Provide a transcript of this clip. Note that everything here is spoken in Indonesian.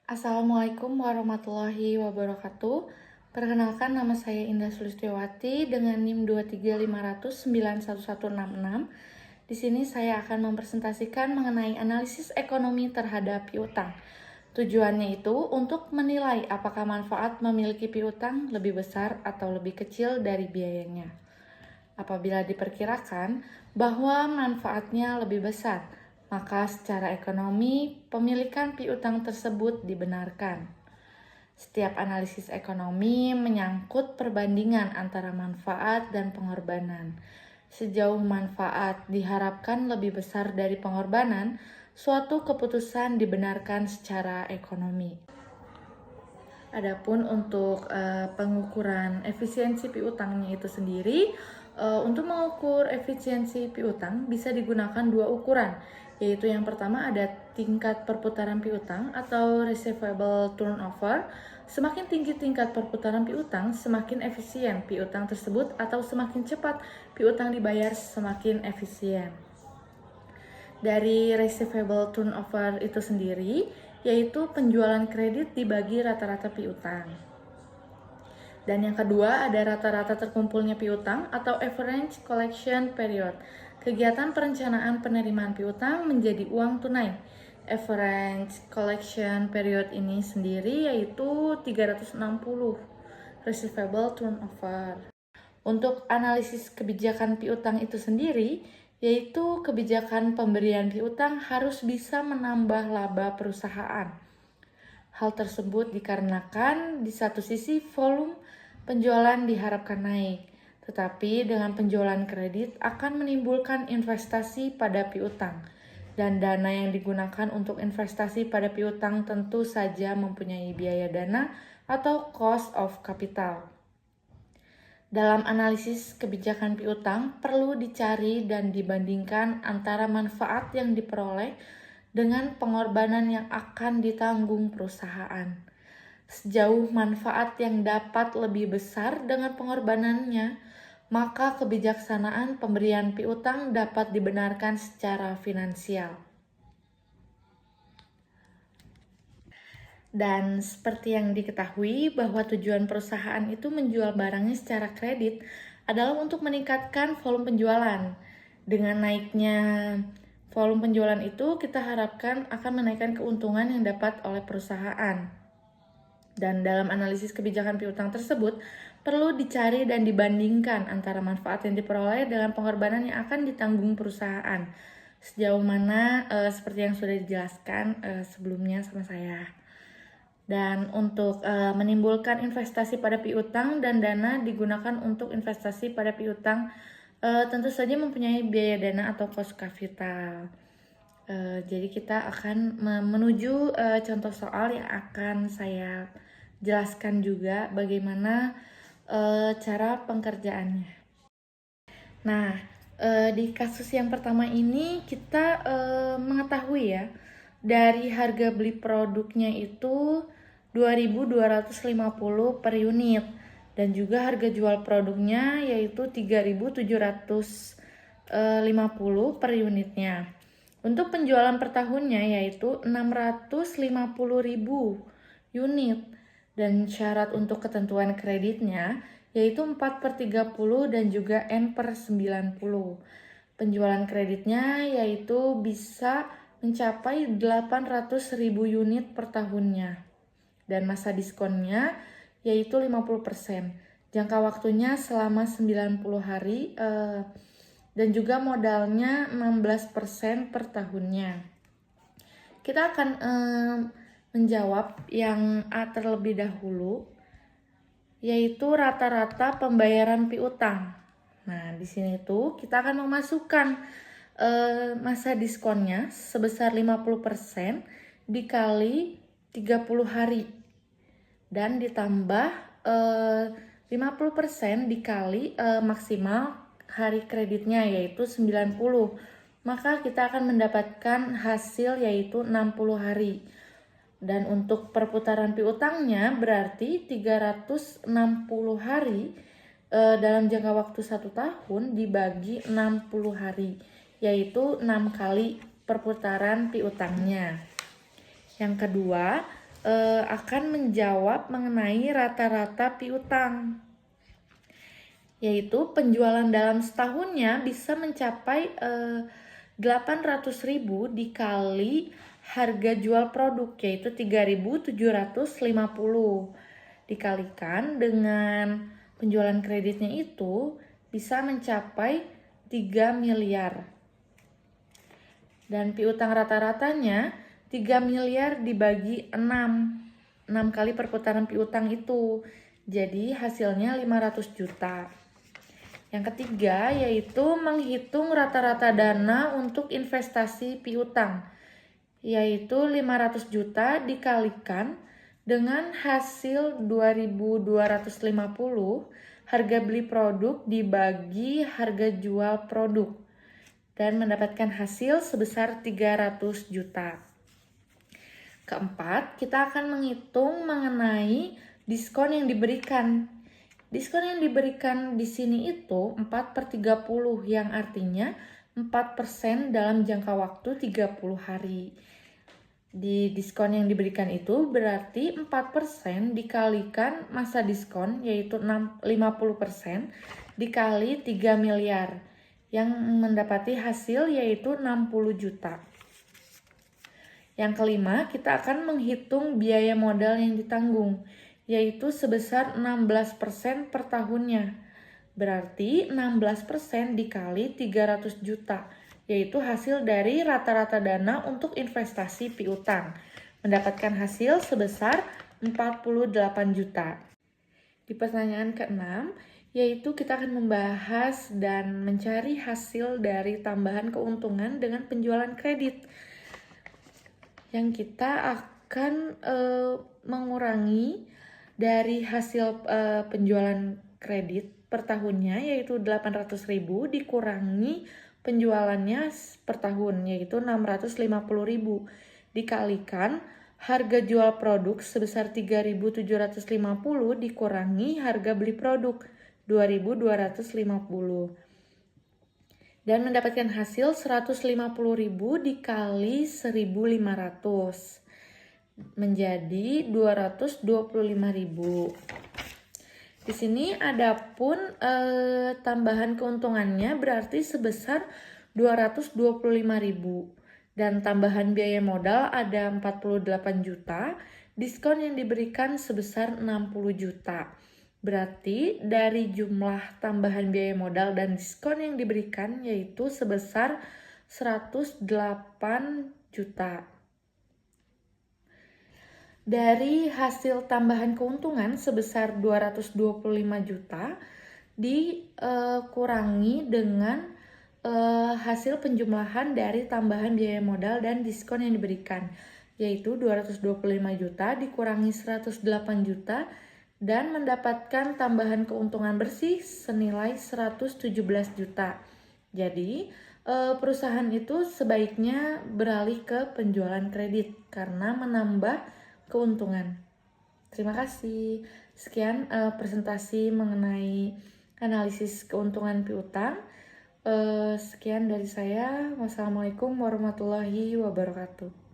Assalamualaikum warahmatullahi wabarakatuh. Perkenalkan, nama saya Indah Sulistiawati dengan NIM 23500911166. Di sini saya akan mempresentasikan mengenai analisis ekonomi terhadap piutang. Tujuannya itu untuk menilai apakah manfaat memiliki piutang lebih besar atau lebih kecil dari biayanya. Apabila diperkirakan bahwa manfaatnya lebih besar, maka secara ekonomi pemilikan piutang tersebut dibenarkan. Setiap analisis ekonomi menyangkut perbandingan antara manfaat dan pengorbanan. Sejauh manfaat diharapkan lebih besar dari pengorbanan, suatu keputusan dibenarkan secara ekonomi. Adapun untuk pengukuran efisiensi piutangnya itu sendiri, untuk mengukur efisiensi piutang bisa digunakan dua ukuran, yaitu yang pertama ada tingkat perputaran piutang atau receivable turnover. Semakin tinggi tingkat perputaran piutang, semakin efisien piutang tersebut, atau semakin cepat piutang dibayar, semakin efisien. Dari receivable turnover itu sendiri, yaitu penjualan kredit dibagi rata-rata piutang. Dan yang kedua ada rata-rata terkumpulnya piutang atau average collection period. Kegiatan perencanaan penerimaan piutang menjadi uang tunai. Average collection period ini sendiri yaitu 360 receivable turnover. Untuk analisis kebijakan piutang itu sendiri, yaitu kebijakan pemberian piutang harus bisa menambah laba perusahaan. Hal tersebut dikarenakan di satu sisi volume penjualan diharapkan naik, tetapi dengan penjualan kredit akan menimbulkan investasi pada piutang, dan dana yang digunakan untuk investasi pada piutang tentu saja mempunyai biaya dana atau cost of capital. Dalam analisis kebijakan piutang, perlu dicari dan dibandingkan antara manfaat yang diperoleh dengan pengorbanan yang akan ditanggung perusahaan. Sejauh manfaat yang dapat lebih besar dengan pengorbanannya, maka kebijaksanaan pemberian piutang dapat dibenarkan secara finansial. Dan seperti yang diketahui bahwa tujuan perusahaan itu menjual barangnya secara kredit adalah untuk meningkatkan volume penjualan. Dengan naiknya volume penjualan itu, kita harapkan akan menaikkan keuntungan yang dapat oleh perusahaan. Dan dalam analisis kebijakan piutang tersebut, perlu dicari dan dibandingkan antara manfaat yang diperoleh dengan pengorbanan yang akan ditanggung perusahaan. Sejauh mana seperti yang sudah dijelaskan sebelumnya sama saya. Dan untuk menimbulkan investasi pada piutang dan dana digunakan untuk investasi pada piutang tentu saja mempunyai biaya dana atau cost capital. Jadi kita akan menuju contoh soal yang akan saya jelaskan juga bagaimana cara pengerjaannya. Nah, di kasus yang pertama ini kita mengetahui ya, dari harga beli produknya itu 2.250 per unit, dan juga harga jual produknya yaitu 3.750 per unitnya. Untuk penjualan per tahunnya yaitu 650.000 unit, dan syarat untuk ketentuan kreditnya yaitu 4/30 dan juga N/90. Penjualan kreditnya yaitu bisa mencapai 800.000 unit per tahunnya, dan masa diskonnya yaitu 50%. Jangka waktunya selama 90 hari dan juga modalnya 16% per tahunnya. Kita akan menjawab yang A terlebih dahulu, yaitu rata-rata pembayaran piutang. Nah, di sini tuh kita akan memasukkan masa diskonnya sebesar 50% dikali 30 hari dan ditambah 50% dikali maksimal hari kreditnya yaitu 90. Maka kita akan mendapatkan hasil yaitu 60 hari. Dan untuk perputaran piutangnya berarti 360 hari dalam jangka waktu 1 tahun dibagi 60 hari, yaitu 6 kali perputaran piutangnya. Yang kedua, akan menjawab mengenai rata-rata piutang, yaitu penjualan dalam setahunnya bisa mencapai 800.000 dikali harga jual produk, yaitu 3.750, dikalikan dengan penjualan kreditnya itu bisa mencapai 3 miliar. Dan piutang rata-ratanya 3 miliar dibagi 6 kali perputaran piutang itu. Jadi hasilnya 500 juta. Yang ketiga yaitu menghitung rata-rata dana untuk investasi piutang, yaitu 500 juta dikalikan dengan hasil 2.250 harga beli produk dibagi harga jual produk dan mendapatkan hasil sebesar 300 juta. Keempat, kita akan menghitung mengenai diskon yang diberikan. Diskon yang diberikan di sini itu 4/30, yang artinya 4% dalam jangka waktu 30 hari. Di diskon yang diberikan itu berarti 4% dikalikan masa diskon, yaitu 50% dikali 3 miliar, yang mendapati hasil yaitu 60 juta. Yang kelima, kita akan menghitung biaya modal yang ditanggung, yaitu sebesar 16% per tahunnya. Berarti 16% dikali 300 juta, yaitu hasil dari rata-rata dana untuk investasi piutang. Mendapatkan hasil sebesar 48 juta. Di pertanyaan ke-6, yaitu kita akan membahas dan mencari hasil dari tambahan keuntungan dengan penjualan kredit. Yang kita akan mengurangi dari hasil penjualan kredit per tahunnya, yaitu 800.000 dikurangi penjualannya per tahun, yaitu 650.000, dikalikan harga jual produk sebesar 3.750 dikurangi harga beli produk 2.250, dan mendapatkan hasil 150.000 dikali 1.500 menjadi 225.000. Di sini ada pun tambahan keuntungannya berarti sebesar 225.000, dan tambahan biaya modal ada 48 juta, diskon yang diberikan sebesar 60 juta. Berarti dari jumlah tambahan biaya modal dan diskon yang diberikan yaitu sebesar 108 juta. Dari hasil tambahan keuntungan sebesar 225 juta dikurangi dengan hasil penjumlahan dari tambahan biaya modal dan diskon yang diberikan, yaitu 225 juta dikurangi 108 juta dan mendapatkan tambahan keuntungan bersih senilai 117 juta. Jadi perusahaan itu sebaiknya beralih ke penjualan kredit karena menambah keuntungan. Terima kasih. Sekian presentasi mengenai analisis keuntungan piutang. Sekian dari saya. Wassalamualaikum warahmatullahi wabarakatuh.